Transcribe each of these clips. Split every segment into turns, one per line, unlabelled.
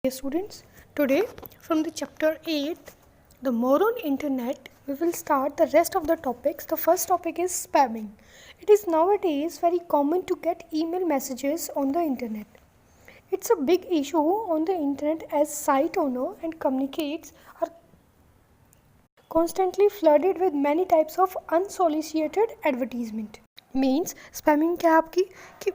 Dear students, today from the chapter 8, the more on internet, we will start the rest of the topics. The first topic is spamming. It is nowadays very common to get email messages on the internet. It's a big issue on the internet as site owner and communicates are constantly flooded with many types of unsolicited advertisement. Means spamming क्या आपकी कि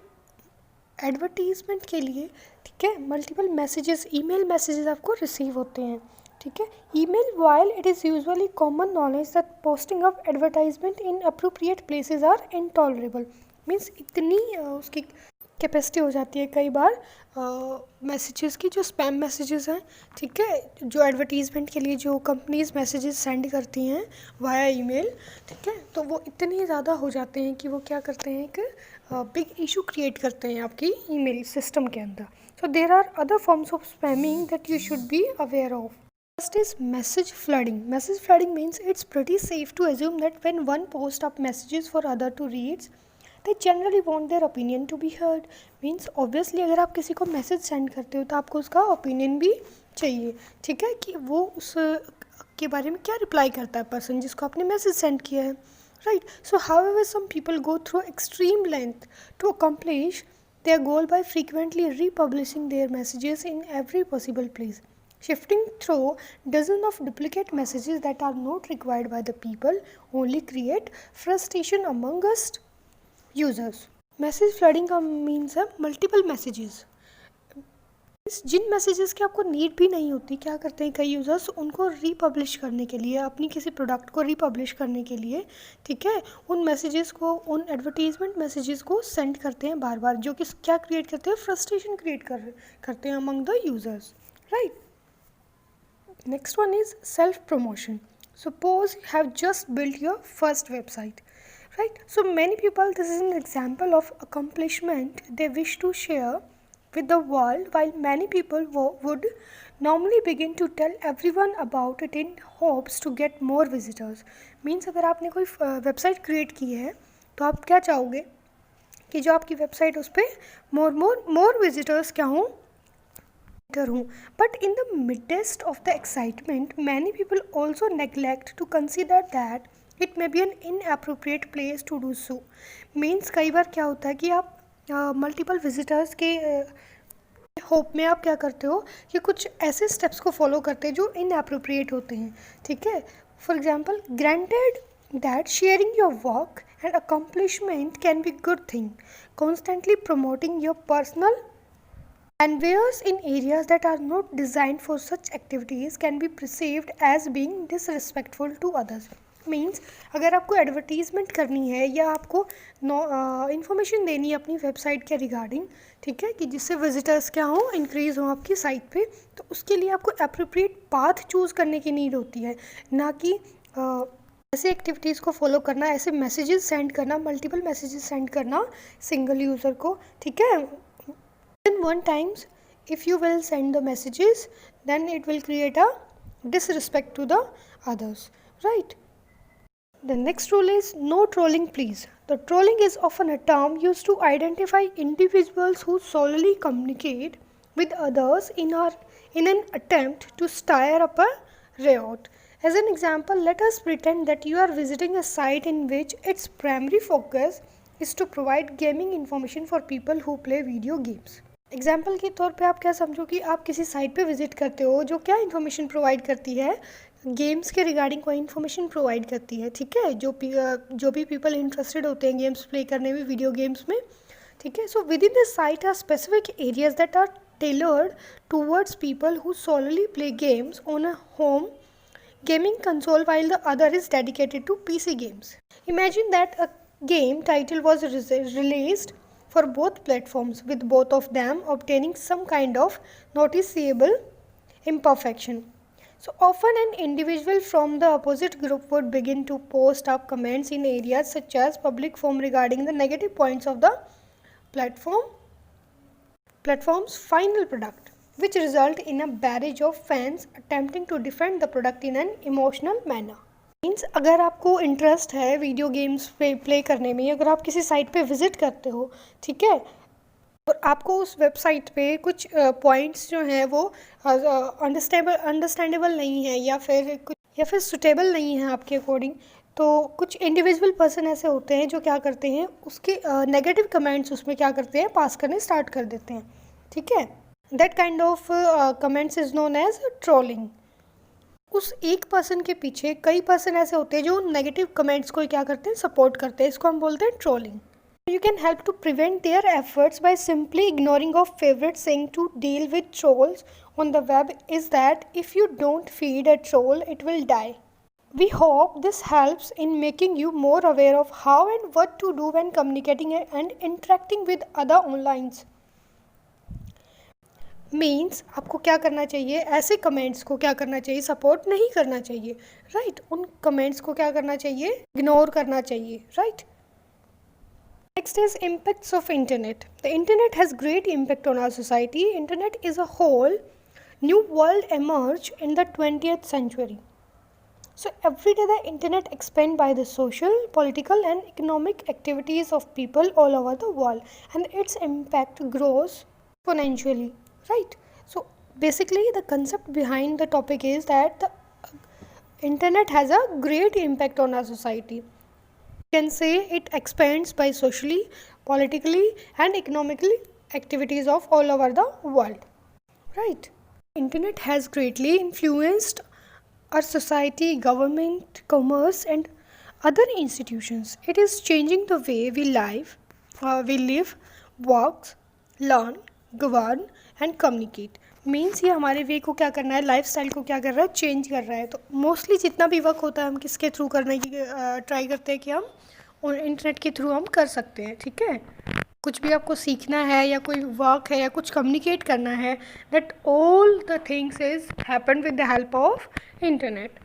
advertisement के लिए ठीक है multiple messages email messages आपको receive होते हैं. ठीक है, email while it is usually common knowledge that posting of advertisement in appropriate places are intolerable. Means इतनी उसकी कैपेसिटी हो जाती है कई बार मैसेजेस की जो स्पैम मैसेजेस हैं. ठीक है, जो एडवर्टीज़मेंट के लिए जो कंपनीज मैसेजेस सेंड करती हैं वाया ईमेल. ठीक है, तो वो इतने ज़्यादा हो जाते हैं कि वो क्या करते हैं कि बिग इशू क्रिएट करते हैं आपकी ईमेल सिस्टम के अंदर. So there are other forms of spamming that you should be aware of. First is message flooding. Message flooding means it's pretty safe to assume that when one posts up messages for other to read, they generally want their opinion to be heard. Means obviously अगर आप किसी को message send करते हो तो आपको उसका opinion भी चाहिए. ठीक है, कि वो उस के बारे में क्या रिप्लाई करता है पर्सन जिसको आपने मैसेज सेंड किया है. Right. So however some people go through extreme length to accomplish their goal by frequently republishing their messages in every possible place, shifting through dozens of duplicate messages that are not required by the people only create frustration among us users. Message flooding का means है multiple messages. जिन messages की आपको need भी नहीं होती, क्या करते हैं कई यूज़र्स उनको रीपब्लिश करने के लिए, अपनी किसी प्रोडक्ट को रीपब्लिश करने के लिए. ठीक है, उन मैसेजेस को, उन एडवर्टीजमेंट मैसेजेस को सेंड करते हैं बार बार, जो कि क्या क्रिएट करते हैं, फ्रस्ट्रेशन क्रिएट करते हैं among the users. Right. Next one is self promotion. Suppose you have just build your first website. Right, so many people, this is an example of accomplishment they wish to share with the world, while many people would normally begin to tell everyone about it in hopes to get more visitors. Means अगर आपने कोई website create की है तो आप क्या चाहोगे कि जो आपकी वेबसाइट उस पर मोर विजिटर्स क्या हों हूँ. But in the midst of the excitement many people also neglect to consider that it may be an inappropriate place to do so. Means कई बार क्या होता है कि आप मल्टीपल विजिटर्स के होप में आप क्या करते हो कि कुछ ऐसे स्टेप्स को फॉलो करते हैं जो इनअप्रोप्रिएट होते हैं. ठीक है, for example granted that sharing your work and accomplishment can be good thing, constantly promoting your personal endeavors in areas that are not designed for such activities can be perceived as being disrespectful to others. Means अगर आपको advertisement करनी है या आपको information देनी है अपनी website के रिगार्डिंग, ठीक है, कि जिससे विजिटर्स क्या हों, इंक्रीज़ हों आपकी साइट पे, तो उसके लिए आपको अप्रोप्रिएट पाथ चूज़ करने की नीड होती है, ना कि ऐसे एक्टिविटीज़ को फॉलो करना, ऐसे मैसेजेस सेंड करना, मल्टीपल मैसेजेस सेंड करना सिंगल यूज़र को. ठीक है, in one times if you will send the messages then it will create a disrespect to the others. Right. The next rule is no trolling please. The trolling is often a term used to identify individuals who solely communicate with others in an attempt to stir up a riot. As an example, let us pretend that you are visiting a site in which its primary focus is to provide gaming information for people who play video games. Example के तौर पे आप क्या समझो कि आप किसी site पे विज़िट करते हो जो क्या इन्फॉर्मेशन प्रोवाइड करती है, गेम्स के रिगार्डिंग कोई इन्फॉर्मेशन प्रोवाइड करती है. ठीक है, जो भी पीपल इंटरेस्टेड होते हैं गेम्स प्ले करने में, वीडियो गेम्स में. ठीक है, so within the site are specific areas that are tailored towards people who solely play games on a home gaming console while the other is dedicated to PC games. Imagine that a game title was released for both platforms, with both of them obtaining some kind of noticeable imperfection. So often an individual from the opposite group would begin to post up comments in areas such as public forum regarding the negative points of the platform's final product, which result in a barrage of fans attempting to defend the product in an emotional manner. Means अगर आपको interest है video games पे play करने में, अगर आप किसी site पे विज़िट करते हो, ठीक है, और आपको उस वेबसाइट पे कुछ पॉइंट्स जो हैं वो अंडरस्टैंडेबल नहीं है, या फिर सुटेबल नहीं है आपके अकॉर्डिंग, तो कुछ इंडिविजुअल पर्सन ऐसे होते हैं जो क्या करते हैं, उसके नेगेटिव कमेंट्स उसमें क्या करते हैं, पास करने स्टार्ट कर देते हैं, ठीक है। That kind of comments is known as trolling. उस एक पर्सन के पीछे कई पर्सन ऐसे होते हैं जो नेगेटिव कमेंट्स को क्या करते हैं, सपोर्ट करते हैं, इसको हम बोलते हैं trolling. You can help to prevent their efforts by simply ignoring of favorite saying to deal with trolls on the web is that if you don't feed a troll, it will die. We hope this helps in making you more aware of how and what to do when communicating and interacting with other online. Means आपको क्या करना चाहिए, ऐसे comments को क्या करना चाहिए, support नहीं करना चाहिए, राइट। उन कमेंट्स को क्या करना चाहिए, इग्नोर करना चाहिए, right. Next is impacts of internet. The internet has great impact on our society. Internet is a whole new world emerged in the 20th century. So every day the internet expand by the social, political and economic activities of people all over the world, and its impact grows exponentially, right? So basically the concept behind the topic is that the internet has a great impact on our society. Can say it expands by socially, politically and economically activities of all over the world, right. Internet has greatly influenced our society, government, commerce and other institutions. It is changing the way we live, work, learn, govern and communicate. Means ये हमारे वे को क्या करना है, life style को क्या कर रहा है, चेंज कर रहा है। तो मोस्टली जितना भी वर्क होता है हम किसके थ्रू करने की ट्राई करते हैं कि हम इंटरनेट के थ्रू हम कर सकते हैं, ठीक है। कुछ भी आपको सीखना है या कोई वर्क है या कुछ कम्युनिकेट करना है, that all the things is happen with the help of internet.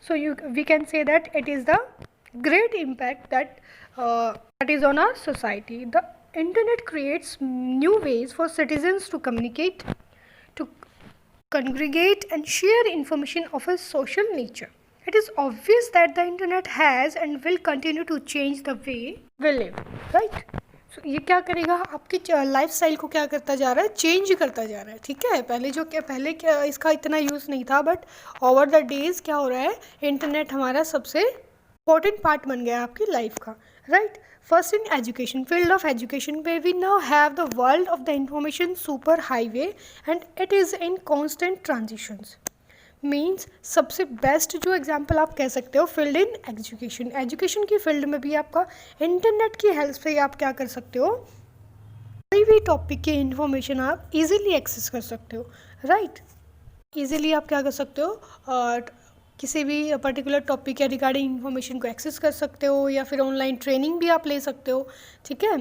So we can say that it is the great impact that is on our society. The internet creates new ways for citizens to communicate, to congregate and share information of a social nature. It is obvious that the internet has and will continue to change the way we live, right? So ये क्या करेगा, आपकी life style को क्या करता जा रहा है, चेंज करता जा रहा है, ठीक है। पहले क्या इसका इतना यूज़ नहीं था, बट ओवर द डेज क्या हो रहा है, इंटरनेट हमारा सबसे इम्पोर्टेंट पार्ट बन गया आपकी लाइफ का, right. First in education, field of education पे we now have the world of the information super highway and it is in constant transitions. Means सबसे बेस्ट जो एग्जांपल आप कह सकते हो फील्ड इन एजुकेशन, एजुकेशन की field में भी आपका इंटरनेट की हेल्प से आप क्या कर सकते हो, कोई भी टॉपिक की इंफॉर्मेशन आप इजीली एक्सेस कर सकते हो, राइट। इजीली आप क्या कर सकते हो, किसी भी पर्टिकुलर टॉपिक या रिगार्डिंग इंफॉर्मेशन को एक्सेस कर सकते हो, या फिर ऑनलाइन ट्रेनिंग भी आप ले सकते हो, ठीक है।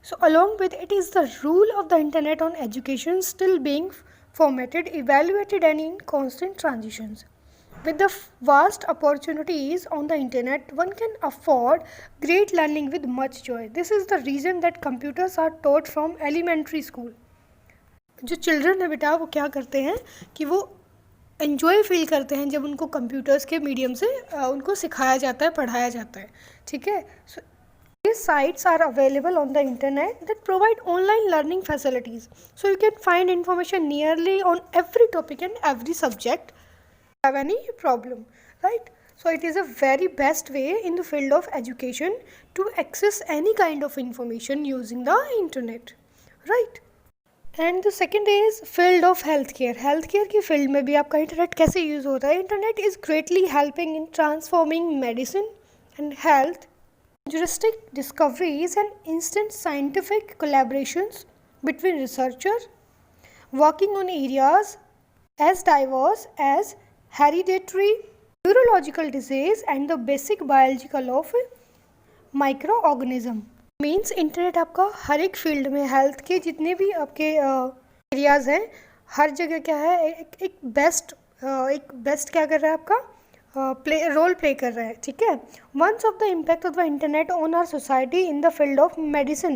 So along with it is the rule of the internet on education still being formatted, evaluated and in constant transitions. With the vast opportunities on the internet, one can afford great learning with much joy. This is the reason that computers are taught from elementary school. जो children है बेटा वो क्या करते हैं कि वो enjoy feel करते हैं जब उनको कंप्यूटर्स के मीडियम से उनको सिखाया जाता है, पढ़ाया जाता है, ठीक है। सो these sites are available on the internet that provide online learning facilities. So you can find information nearly on every topic and every subject. Have any problem, right? So it is a very best way in the field of education to access any kind of information using the internet, right? And the second is field of healthcare. Healthcare की field में भी आपका internet कैसे use होता है, internet is greatly helping in transforming medicine and health. Futuristic discoveries and instant scientific collaborations between researchers working on areas as diverse as hereditary, neurological disease and the basic biological of microorganism. Means internet आपका हर एक field में, health के जितने भी आपके areas हैं, हर जगह क्या है, एक बेस्ट क्या कर रहा है आपका रोल प्ले कर रहा है, ठीक है। Once of the impact of the internet on our society in the field of medicine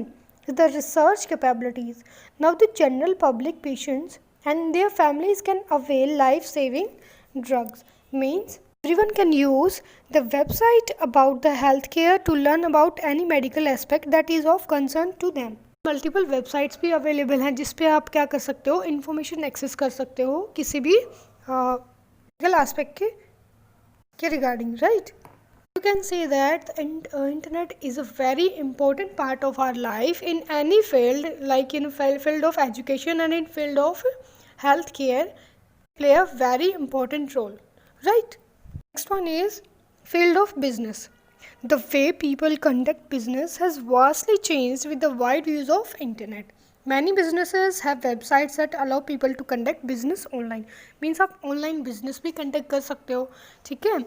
is the research capabilities. Now the general public patients and their families can avail life saving drugs. Means everyone can use the website about the healthcare to learn about any medical aspect that is of concern to them. Multiple websites भी available हैं जिस पे आप क्या कर सकते हो, information access कर सकते हो किसी भी लीगल एस्पेक्ट के regarding, right. You can say that internet is a very important part of our life in any field, like in field of education and in field of healthcare, play a very important role, right. Next one is field of business. The way people conduct business has vastly changed with the wide use of internet. Many businesses have websites that allow people to conduct business online. Means आप online business भी conduct कर सकते हो, ठीक है.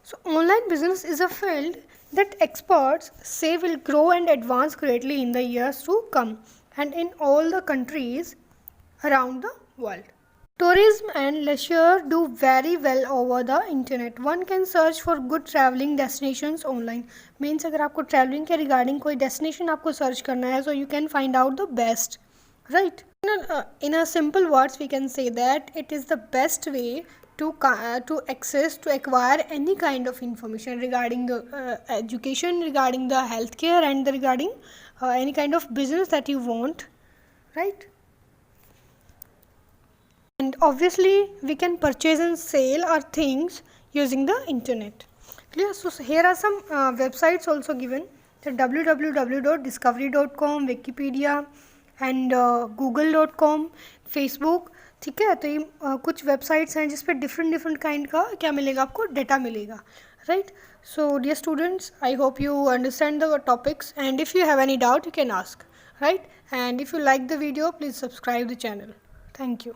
So online business is a field that experts say will grow and advance greatly in the years to come and in all the countries around the world. Tourism and leisure do very well over the internet. One can search for good traveling destinations online. Means अगर आपको traveling के regarding कोई destination आपको search करना है, so you can find out the best, right. In a simple words we can say that it is the best way to access, to acquire any kind of information regarding the education, regarding the healthcare and regarding any kind of business that you want, right. And obviously we can purchase and sell our things using the internet, clear. So here are some websites also given, the www.discovery.com, wikipedia and google.com, facebook, ठीक है. तो ये कुछ websites हैं जिस पे different kind का क्या मिलेगा, आपको डेटा मिलेगा, right. So dear students, I hope you understand the topics and if you have any doubt you can ask, right. And if you like the video please subscribe the channel. Thank you.